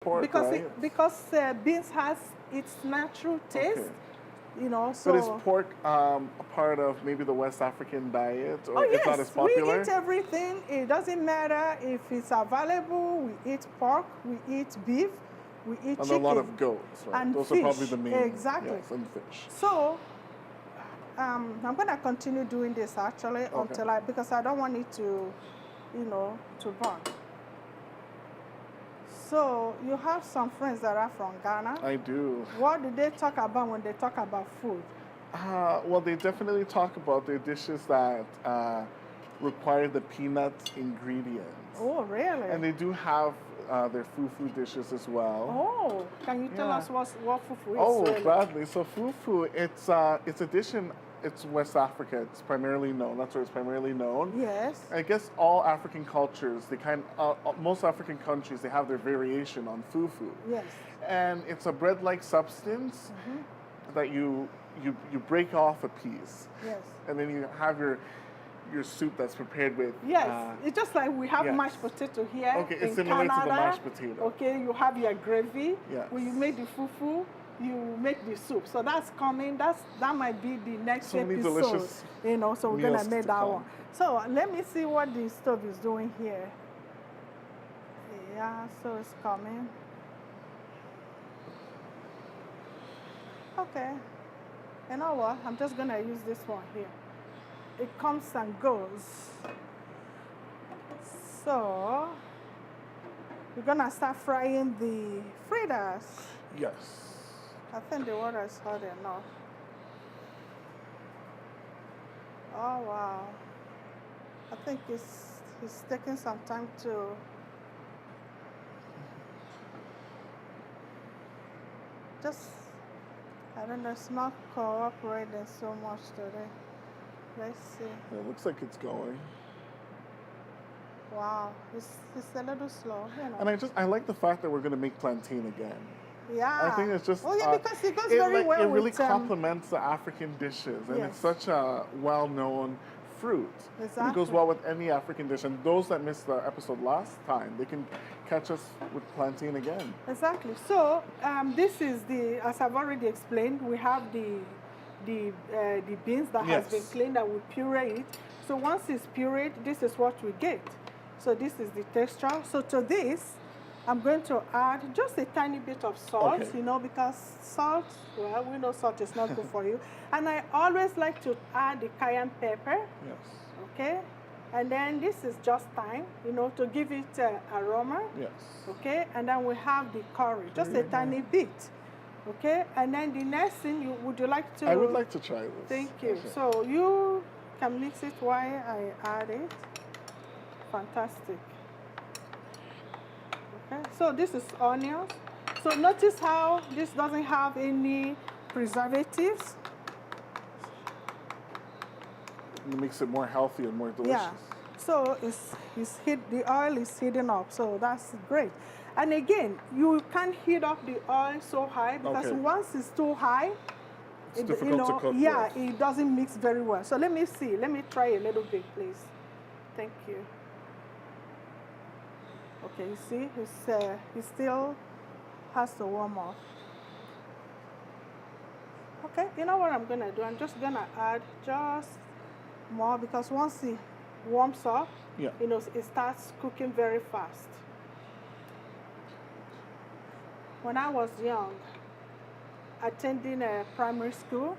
Pork, because right? beans has its natural taste. Okay. You know, But is so. pork a part of maybe the West African diet, or Oh it's not as yes, we popular? eat everything. It doesn't matter if it's available. We eat pork, we eat beef, we eat And chicken. a lot of goats, right? And Those fish. are probably the main. Exactly. Yes, and fish. So I'm gonna continue doing this actually until because I don't want it to, to burn. So you have some friends that are from Ghana. I do. What do they talk about when they talk about food? Well, they definitely talk about their dishes that require the peanut ingredients. Oh, really? And they do have their fufu dishes as well. Oh, can you tell us what fufu is? Oh, really? gladly. So fufu, it's a dish in West Africa. It's primarily known. That's where it's primarily known. Yes. I guess all African cultures, most African countries, they have their variation on fufu. Yes. And it's a bread-like substance that you break off a piece. Yes. And then you have your soup that's prepared with. Yes, it's just like we have mashed potato here. Okay, it's in similar Canada. to the mashed potato. Okay, you have your gravy. Yes. When you make the fufu, you make the soup. So that's coming. That might be the next episode. Delicious. So we're gonna make that come. one. So let me see what the stove is doing here. Yeah, so it's coming. Okay. You know what? I'm just gonna use this one here. It comes and goes. So we're gonna start frying the fritters. Yes. I think the water is hot enough. Oh wow. I think it's taking some time to I don't know, it's not cooperating so much today. Let's see. It looks like it's going. Wow, it's a little slow, And I like the fact that we're going to make plantain again. Yeah. I think it's just. Oh yeah, because it goes very well with. It really with, complements the African dishes, and it's such a well-known fruit. Exactly. And it goes well with any African dish. And those that missed the episode last time, they can catch us with plantain again. Exactly. So this is as I've already explained, we have the beans that has been cleaned and we puree it. So once it's pureed, this is what we get. So this is the texture. So to this, I'm going to add just a tiny bit of salt, because salt, well, we know salt is not good for you. And I always like to add the cayenne pepper. Yes. Okay. And then this is just thyme, to give it aroma. Yes. Okay. And then we have the curry, just a tiny bit. Okay. And then the next thing, would you like to? I would like to try this. Thank you. Okay. So you can mix it while I add it. Fantastic. Okay, so this is onions. So notice how this doesn't have any preservatives. It makes it more healthy and more delicious. Yeah. So the oil is heating up, so that's great. And again, you can't heat up the oil so high because once it's too high, it's difficult to cook. Yeah, it doesn't mix very well. So let me see. Let me try a little bit, please. Thank you. Okay, you see, it still has to warm up. Okay, you know what I'm gonna do? I'm just gonna add just more because once it warms up, it starts cooking very fast. When I was young, attending a primary school,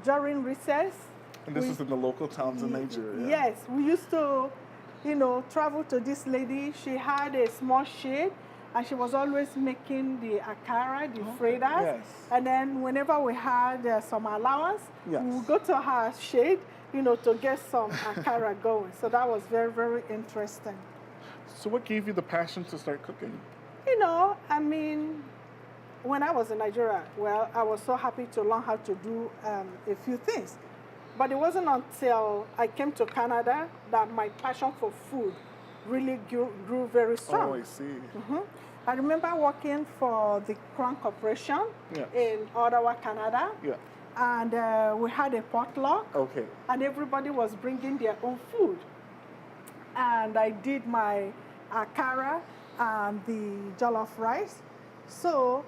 during recess. And this is in the local towns in Nigeria. Yes, we used to travel to this lady. She had a small shed and she was always making the akara, the fritters. Yes. And then whenever we had some allowance, we would go to her shed, to get some akara going. So that was very interesting. So what gave you the passion to start cooking? When I was in Nigeria, well, I was so happy to learn how to do a few things. But it wasn't until I came to Canada that my passion for food really grew very strong. Oh, I see. I remember working for the Crown Corporation in Ottawa, Canada. Yeah. And we had a potluck. Okay. And everybody was bringing their own food. And I did my akara. and the jollof rice. So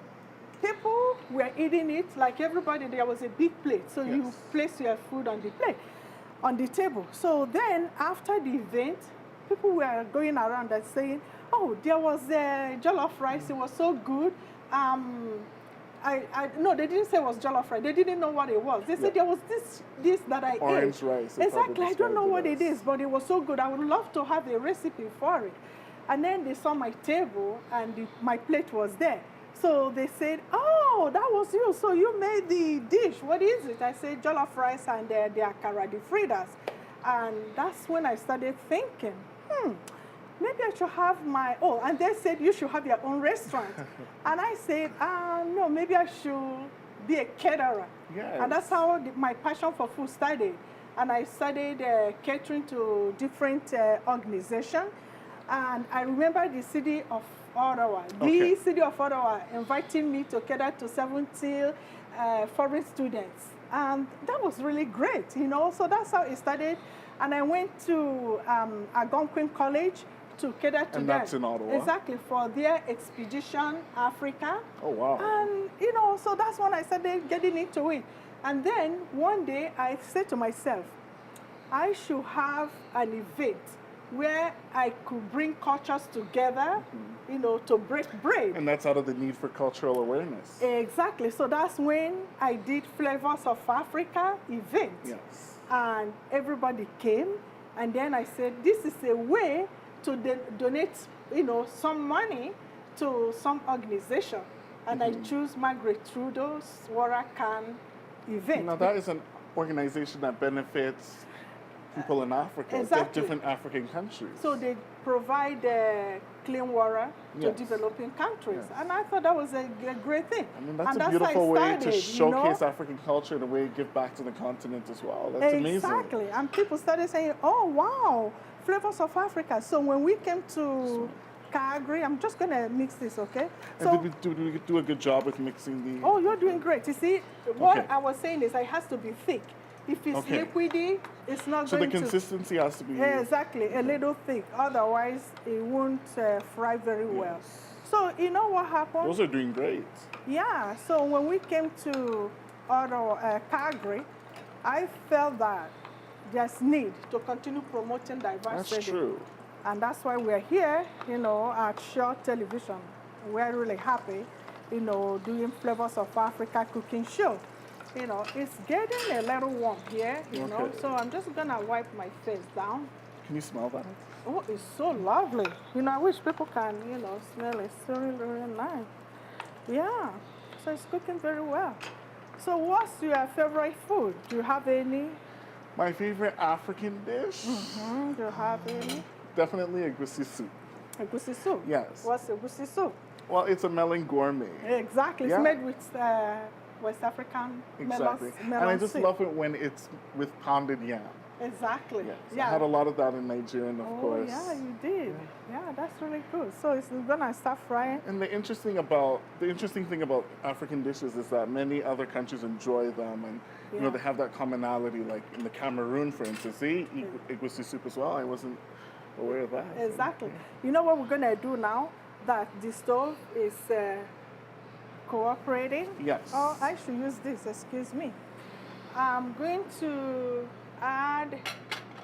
people were eating it like everybody. There was a big plate, so you Yes. place your food on the plate, on the table. So then after the event, people were going around and saying, "Oh, there was a jollof rice. It was so good." No, they didn't say it was jollof rice. They didn't know what it was. They said there was this that I Orange ate. rice. they Exactly. probably I don't know what described it is, but it was so good. I would love to have a recipe for it. And then they saw my table and my plate was there. So they said, "Oh, that was you. So you made the dish. What is it?" I said, "Jollof rice and the akara, the fritters." And that's when I started thinking, maybe I should have my own. And they said, "You should have your own restaurant." And I said, no, maybe I should be a caterer. Yes. And that's how my passion for food started. And I started catering to different organizations. And I remember the city of Ottawa, the city of Ottawa inviting me to cater to 70 foreign students. And that was really great, you know. So that's how it started. And I went to Algonquin College to cater to them. And that's in Ottawa? Exactly, for their Expedition Africa. Oh, wow. And, you know, so that's when I started getting into it. And then one day I said to myself, I should have an event where I could bring cultures together, you know, to break bread. And that's out of the need for cultural awareness. Exactly. So that's when I did Flavours of Africa event. Yes. And everybody came. And then I said, this is a way to donate, you know, some money to some organization. And I choose Margaret Trudeau's Water Can event. Now that is an organization that benefits people in Africa, Exactly. different African countries. So they provide clean water to Yes. developing countries. Yes. And I thought that was a great thing. I mean, that's and a beautiful how way it to started, showcase African culture and a way to give back to the continent as well. That's amazing. Exactly. And people started saying, "Oh, wow, Flavours of Africa." So when we came to Calgary, I'm just going to mix this, okay? And did we do a good job with mixing the... Oh, you're doing great. You see, what Okay. I was saying is it has to be thick. If it's liquidy, it's not So going the to... consistency has to be... Yeah, exactly, a little thick. Otherwise, it won't fry very well. So you know what happened? Those are doing great. Yeah, so when we came to Calgary, I felt that there's need to continue promoting diversity. That's true. And that's why we're here, you know, at Shaw Television. We're really happy, you know, doing Flavours of Africa cooking show. You know, it's getting a little warm here, you know, so I'm just gonna wipe my face down. Can you smell that? Oh, it's so lovely. You know, I wish people can, you know, smell it. It's really, really nice. Yeah, so it's cooking very well. So what's your favorite food? Do you have any? My favorite African dish? Do you have any? Definitely egusi soup. Egusi soup? Yes. What's egusi soup? Well, it's a melon gourmet. Exactly. Yeah. It's made with West African Exactly. melon And I just soup. love it when it's with pounded yam. Exactly. Yes. Yeah. I had a lot of that in Nigeria, of course. Yeah, you did. Yeah, that's really good. So it's gonna start frying. And the interesting thing about African dishes is that many other countries enjoy them, and you know they have that commonality. Like in the Cameroon, for instance, they eat egusi soup as well. I wasn't aware of that. Exactly. You know what we're gonna do now that the stove is cooperating? Yes. Oh, I should use this. Excuse me. I'm going to add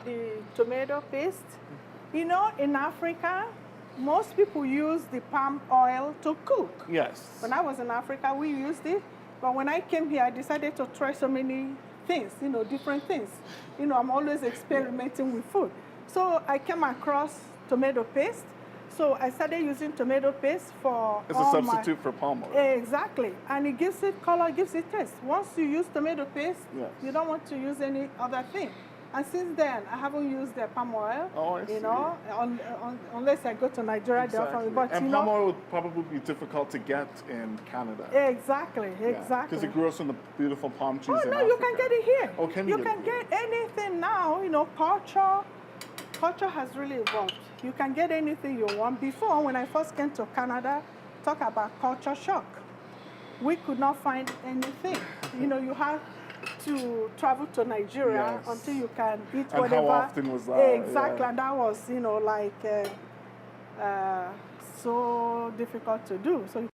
the tomato paste. You know, in Africa, most people use the palm oil to cook. Yes. When I was in Africa, we used it. But when I came here, I decided to try so many things, you know, different things. You know, I'm always experimenting with food. So I came across tomato paste. So I started using tomato paste for It's a substitute for palm oil. Exactly. And it gives it color, gives it taste. Once you use tomato paste, you don't want to use any other thing. And since then, I haven't used the palm oil. Oh, I see. You know, unless I go to Nigeria. Exactly. But and you palm know, oil would probably be difficult to get in Canada. Exactly, exactly. Because it grows from the beautiful palm trees in no, Africa. you can get it here. Oh, can you you can get anything now. You know, culture has really evolved. You can get anything you want. Before, when I first came to Canada, talk about culture shock. We could not find anything. You know, you have to travel to Nigeria until you can eat and whatever. how often was that? Exactly, and that was, you know, like so difficult to do. So